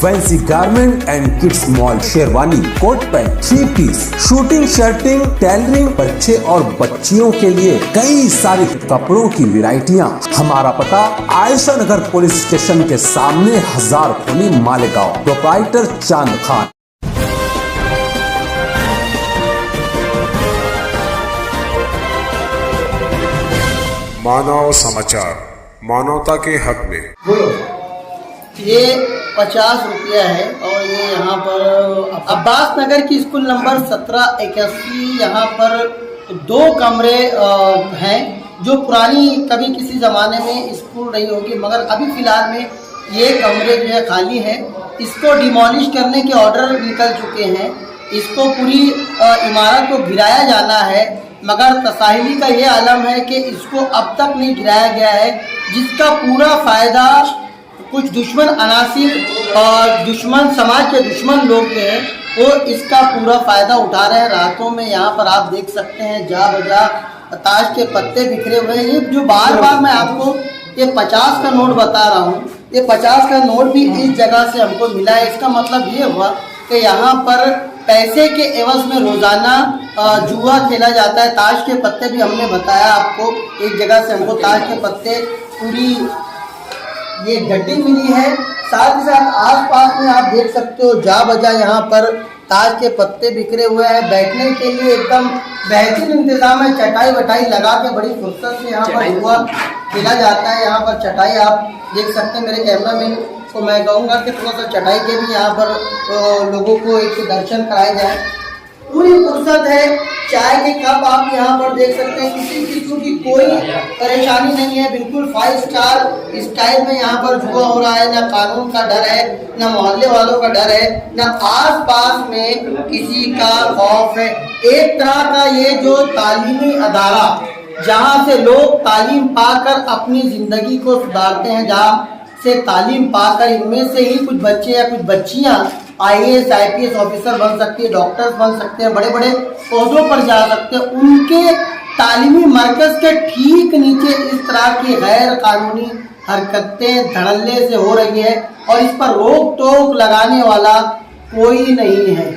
Fancy garment and kids mall, sherwani, coat pant, three piece, shooting, shirting, tailoring, बच्चे और बच्चियों के लिए कई सारी कपड़ों की वैरायटियां। हमारा पता आयशा नगर पुलिस स्टेशन के सामने, हजार खोली, मालेगांव। प्रोप्राइटर चांद खान। मानव समाचार, मानवता के हक में। ये 50 रुपया है और ये यहाँ पर अब्बास नगर की स्कूल नंबर 1781, यहाँ पर 2 कमरे हैं जो पुरानी कभी किसी ज़माने में स्कूल रही होगी, मगर अभी फ़िलहाल में ये कमरे जो है खाली है। इसको डिमोलिश करने के ऑर्डर निकल चुके हैं। इसको पूरी इमारत को गिराया जाना है, मगर तसाहिली का ये आलम है कि इसको अब तक नहीं गिराया गया है, जिसका पूरा फ़ायदा कुछ दुश्मन अनासिर और दुश्मन समाज के दुश्मन लोग हैं, वो इसका पूरा फ़ायदा उठा रहे हैं। रातों में यहाँ पर आप देख सकते हैं जा बजा ताश के पत्ते बिखरे हुए हैं। ये जो बार बार मैं आपको ये 50 का नोट बता रहा हूँ, ये 50 का नोट भी इस जगह से हमको मिला है। इसका मतलब ये हुआ कि यहाँ पर पैसे के एवज में रोज़ाना जुआ खेला जाता है। ताश के पत्ते भी हमने बताया आपको, एक जगह से हमको ताश के पत्ते पूरी ये गड्डी मिली है। साथ ही साथ आसपास में आप देख सकते हो जा बजा यहाँ पर ताश के पत्ते बिखरे हुए हैं। बैठने के लिए एकदम बेहतरीन इंतजाम है, चटाई वटाई लगा के बड़ी फुर्सत से यहाँ पर जुआ खेला जाता है। यहाँ पर चटाई आप देख सकते हैं। मेरे कैमरामैन को मैं कहूँगा कि थोड़ा सा चटाई के भी यहाँ पर लोगों को एक दर्शन कराए जाए। पूरी फुर्सत है, चाय के कप आप यहाँ पर देख सकते हैं। किसी किस्म की कोई परेशानी नहीं है, बिल्कुल 5 स्टार स्टाइल में यहाँ पर जुआ हो रहा है। ना कानून का डर है, ना मोहल्ले वालों का डर है, ना आस पास में किसी का खौफ है। एक तरह का ये जो तालीमी अदारा जहाँ से लोग तालीम पाकर अपनी जिंदगी को सुधारते हैं, जहाँ से तालीम पाकर इनमें से ही कुछ बच्चे या कुछ बच्चियाँ IAS IPS ऑफिसर बन सकती है, डॉक्टर्स बन सकते हैं, बड़े बड़े पौधों पर जा सकते हैं। उनके तालीमी मरकज के ठीक नीचे इस तरह की गैर कानूनी हरकतें धड़ल्ले से हो रही है और इस पर रोक टोक लगाने वाला कोई नहीं है।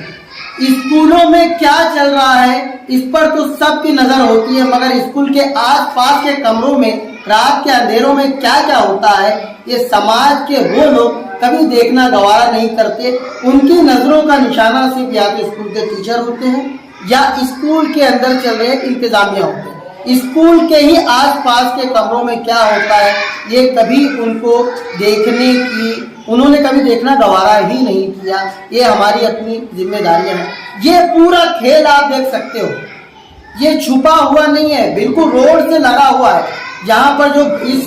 स्कूलों में क्या चल रहा है इस पर तो सबकी नजर होती है, मगर स्कूल के आसपास के कमरों में रात के अंधेरों में क्या क्या होता है, ये समाज के वो लोग कभी देखना गवारा नहीं करते। उनकी नजरों का निशाना सिर्फ या तो स्कूल के टीचर होते हैं या स्कूल के अंदर चल रहे इंतजामिया होते हैं। स्कूल के ही आसपास के कमरों में क्या होता है ये कभी उनको देखने की उन्होंने कभी देखना गवारा ही नहीं किया। ये हमारी अपनी जिम्मेदारियां हैं। ये पूरा खेल आप देख सकते हो, ये छुपा हुआ नहीं है, बिल्कुल रोड से लगा हुआ है। यहाँ पर जो इस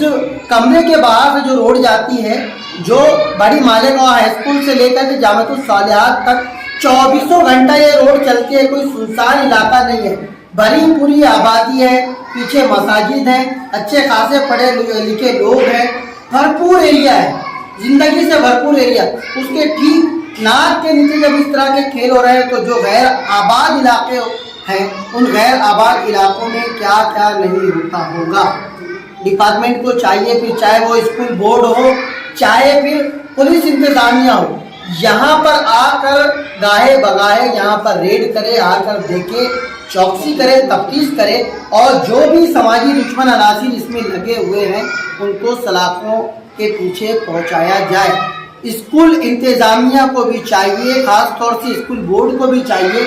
कमरे के बाहर से जो रोड जाती है, जो बड़ी मालेगांव हाई स्कूल से लेकर के जामियातुल सालिहात तक 24 घंटा ये रोड चलती है। कोई सुनसान इलाका नहीं है, भरी पूरी आबादी है, पीछे मसाजिद है, अच्छे खासे पढ़े लिखे लोग हैं, भरपूर एरिया है, जिंदगी से भरपूर एरिया। उसके ठीक नाक के नीचे जब इस तरह के खेल हो रहे हैं तो जो गैर आबाद इलाके हैं, उन गैर आबाद इलाकों में क्या क्या नहीं होता होगा। डिपार्टमेंट को चाहिए, फिर चाहे वो स्कूल बोर्ड हो, चाहे फिर पुलिस इंतजामिया हो, यहाँ पर आकर गाहे बगाहे यहाँ पर रेड करे, आकर देखे, चौकसी करे, तफ्तीश करे और जो भी समाजी दुश्मन अनासिर इसमें लगे हुए हैं उनको सलाखों के पीछे पहुँचाया जाए। स्कूल इंतजामिया को भी चाहिए, खास तौर से स्कूल बोर्ड को भी चाहिए,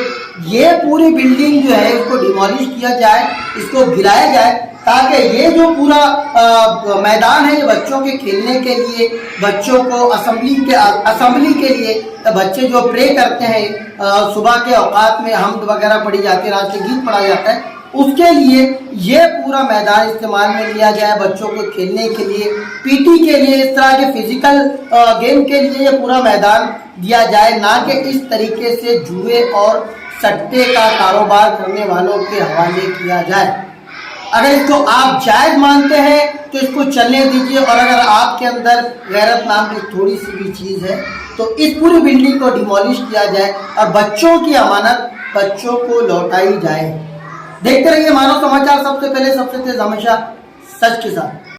ये पूरी बिल्डिंग जो है इसको डिमोलिश किया जाए, इसको गिराया जाए, ताकि ये जो पूरा मैदान है ये बच्चों के खेलने के लिए, बच्चों को असेंबली के लिए, बच्चे जो प्रे करते हैं सुबह के औकात में हम्द वगैरह पढ़ी जाती है, राष्ट्रीय गीत पढ़ा जाता है, उसके लिए ये पूरा मैदान इस्तेमाल में लिया जाए। बच्चों को खेलने के लिए, PT के लिए, इस तरह के फिजिकल गेम के लिए ये पूरा मैदान दिया जाए, ना कि इस तरीके से जुए और सट्टे का कारोबार करने वालों के हवाले किया जाए। अगर इसको आप जायज मानते हैं तो इसको चलने दीजिए, और अगर आपके अंदर गैरत नाम की थोड़ी सी भी चीज़ है तो इस पूरी बिल्डिंग को डिमोलिश किया जाए और बच्चों की अमानत बच्चों को लौटाई जाए। देखते रहिए मानव समाचार, सबसे पहले सबसे तेज हमेशा सच के साथ।